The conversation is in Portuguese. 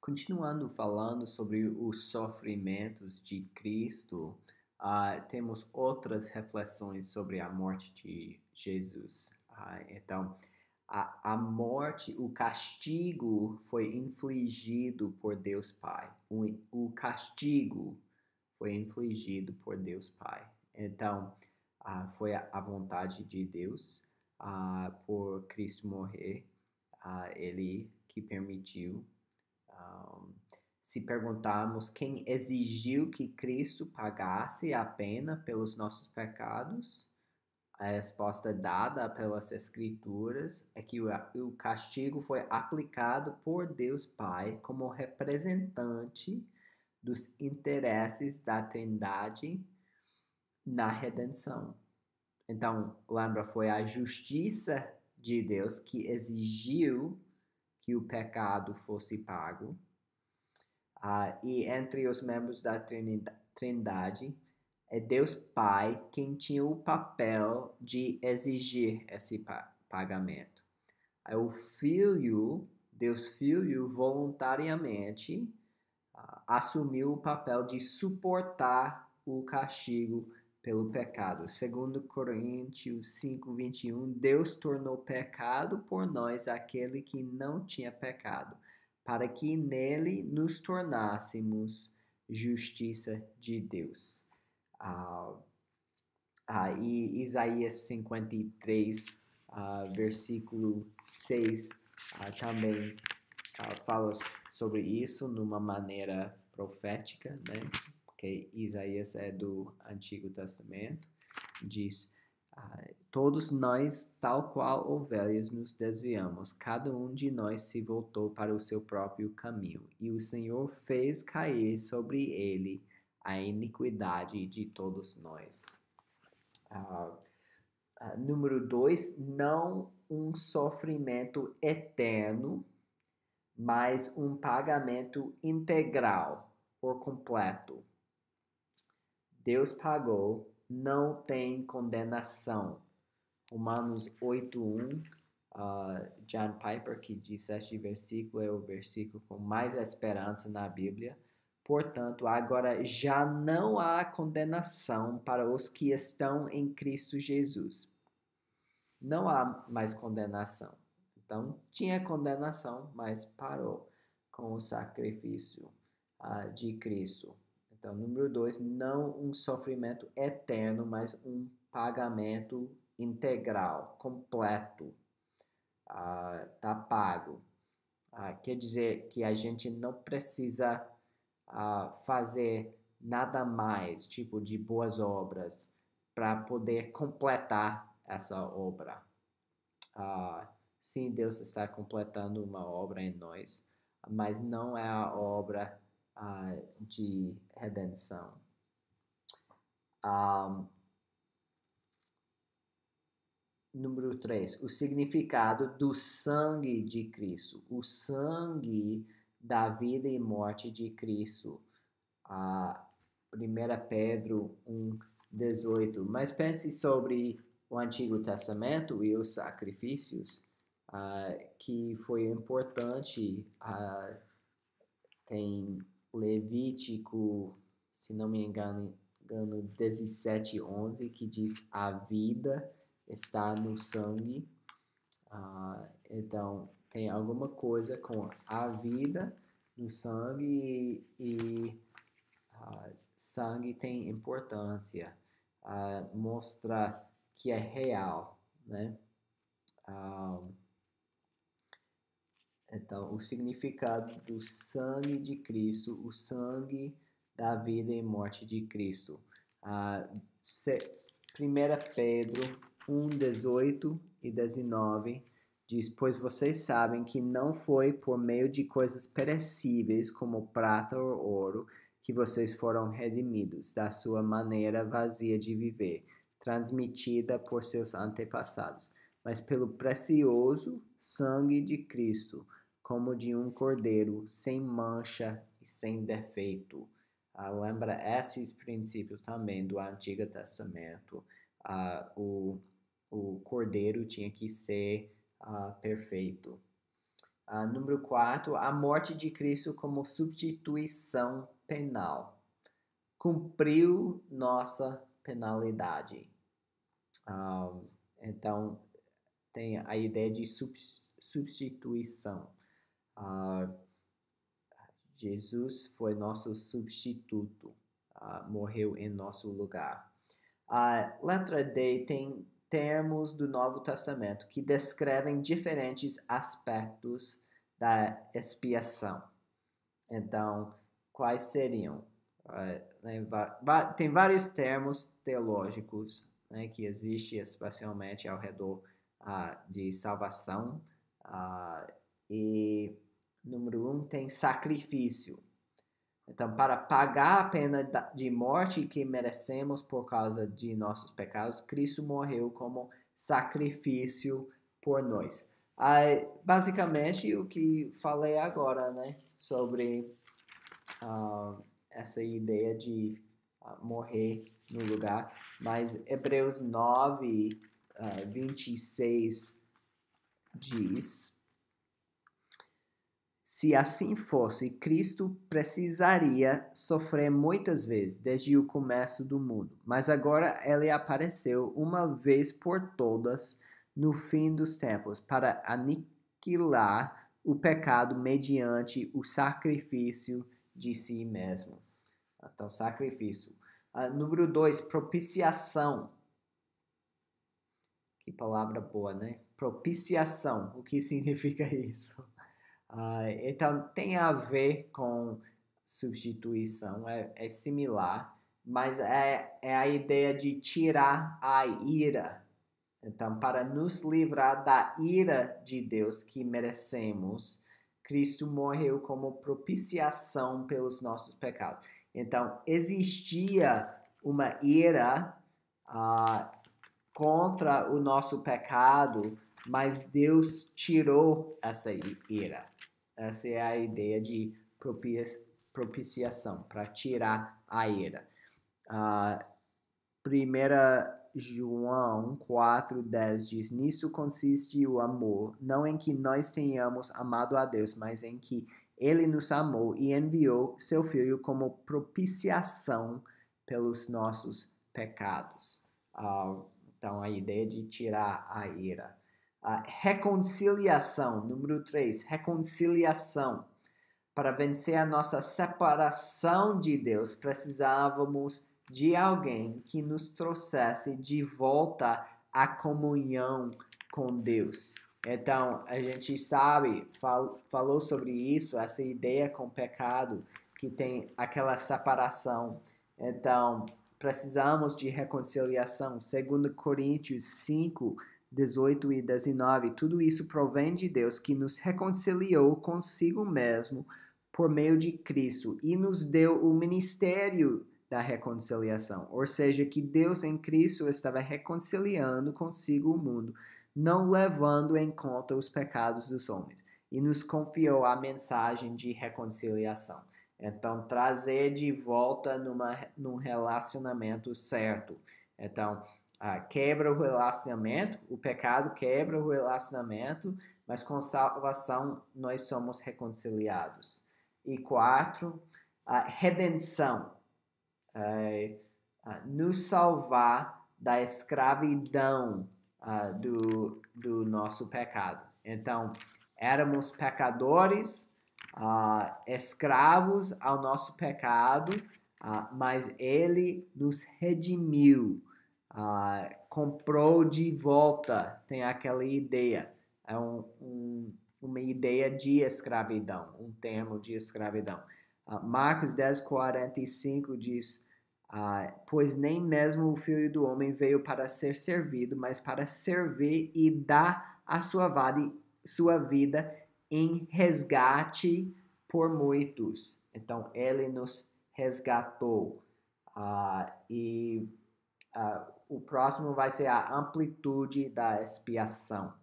Continuando falando sobre os sofrimentos de Cristo, temos outras reflexões sobre a morte de Jesus. Então, a morte, o castigo foi infligido por Deus Pai. O castigo foi infligido por Deus Pai. Então, foi a vontade de Deus por Cristo morrer. Ele que permitiu. Um, Se perguntarmos quem exigiu que Cristo pagasse a pena pelos nossos pecados, a resposta dada pelas Escrituras é que o castigo foi aplicado por Deus Pai como representante dos interesses da Trindade na redenção. Então, lembra, foi a justiça de Deus que exigiu que o pecado fosse pago. E entre os membros da Trindade, é Deus Pai quem tinha o papel de exigir esse pagamento. Aí o Filho, Deus Filho, voluntariamente assumiu o papel de suportar o castigo pelo pecado. Segundo Coríntios 5:21, Deus tornou pecado por nós aquele que não tinha pecado, para que nele nos tornássemos justiça de Deus. E Isaías 53, versículo 6, também fala sobre isso numa maneira profética, né? Porque Isaías é do Antigo Testamento, diz: todos nós, tal qual ovelhas, nos desviamos, cada um de nós se voltou para o seu próprio caminho, e o Senhor fez cair sobre ele a iniquidade de todos nós. Número 2, não um sofrimento eterno, mas um pagamento integral por completo. Deus pagou, não tem condenação. Romanos 8:1, John Piper, que diz este versículo, é o versículo com mais esperança na Bíblia. Portanto, agora já não há condenação para os que estão em Cristo Jesus. Não há mais condenação. Então, tinha condenação, mas parou com o sacrifício de Cristo. Então, número 2, não um sofrimento eterno, mas um pagamento integral, completo. Tá pago. Quer dizer que a gente não precisa fazer nada mais, tipo de boas obras, para poder completar essa obra. Sim, Deus está completando uma obra em nós, mas não é a obra de redenção. Número 3, o significado do sangue de Cristo, o sangue da vida e morte de Cristo. 1 Pedro 1:18. Mas pense sobre o Antigo Testamento e os sacrifícios, que foi importante. Tem Levítico, se não me engano 17:11, que diz: a vida está no sangue. Então, tem alguma coisa com a vida no sangue e sangue tem importância, mostra que é real, né? Então, o significado do sangue de Cristo, o sangue da vida e morte de Cristo. 1 Pedro 1:18 e 19 diz: pois vocês sabem que não foi por meio de coisas perecíveis como prata ou ouro que vocês foram redimidos da sua maneira vazia de viver, transmitida por seus antepassados, mas pelo precioso sangue de Cristo, como de um cordeiro sem mancha e sem defeito. Lembra esses princípios também do Antigo Testamento. O cordeiro tinha que ser perfeito. Número 4, a morte de Cristo como substituição penal. Cumpriu nossa penalidade. Então, tem a ideia de substituição. Jesus foi nosso substituto, morreu em nosso lugar. Letra D tem termos do Novo Testamento que descrevem diferentes aspectos da expiação. Então, quais seriam? Tem vários termos teológicos, né, que existem especialmente ao redor de salvação. E número 1 tem sacrifício. Então, para pagar a pena de morte que merecemos por causa de nossos pecados, Cristo morreu como sacrifício por nós. Basicamente, o que falei agora, né? Sobre essa ideia de morrer no lugar. Mas Hebreus 9, 26 diz: se assim fosse, Cristo precisaria sofrer muitas vezes desde o começo do mundo, mas agora ele apareceu uma vez por todas no fim dos tempos para aniquilar o pecado mediante o sacrifício de si mesmo. Então, sacrifício. Número 2, propiciação. Que palavra boa, né? Propiciação. O que significa isso? Então, tem a ver com substituição, é similar, mas é a ideia de tirar a ira. Então, para nos livrar da ira de Deus que merecemos, Cristo morreu como propiciação pelos nossos pecados. Então, existia uma ira contra o nosso pecado, mas Deus tirou essa ira. Essa é a ideia de propiciação, para tirar a ira. 1 João 4,10 diz: nisto consiste o amor, não em que nós tenhamos amado a Deus, mas em que Ele nos amou e enviou seu Filho como propiciação pelos nossos pecados. Então, a ideia de tirar a ira. Reconciliação, número 3, reconciliação. Para vencer a nossa separação de Deus, precisávamos de alguém que nos trouxesse de volta a comunhão com Deus. Então, a gente sabe, falou sobre isso, essa ideia com o pecado, que tem aquela separação. Então, precisamos de reconciliação. 2 Coríntios 5, 18 e 19, tudo isso provém de Deus que nos reconciliou consigo mesmo por meio de Cristo e nos deu o ministério da reconciliação. Ou seja, que Deus em Cristo estava reconciliando consigo o mundo, não levando em conta os pecados dos homens, e nos confiou a mensagem de reconciliação. Então, trazer de volta num relacionamento certo. Então, quebra o relacionamento, o pecado quebra o relacionamento, mas com salvação nós somos reconciliados. E 4, redenção. Nos salvar da escravidão do nosso pecado. Então, éramos pecadores, escravos ao nosso pecado, mas Ele nos redimiu. Comprou de volta, tem aquela ideia, é uma ideia de escravidão, um termo de escravidão. Marcos 10:45 diz, pois nem mesmo o Filho do Homem veio para ser servido, mas para servir e dar a sua vida em resgate por muitos. Então, Ele nos resgatou. O próximo vai ser a amplitude da expiação.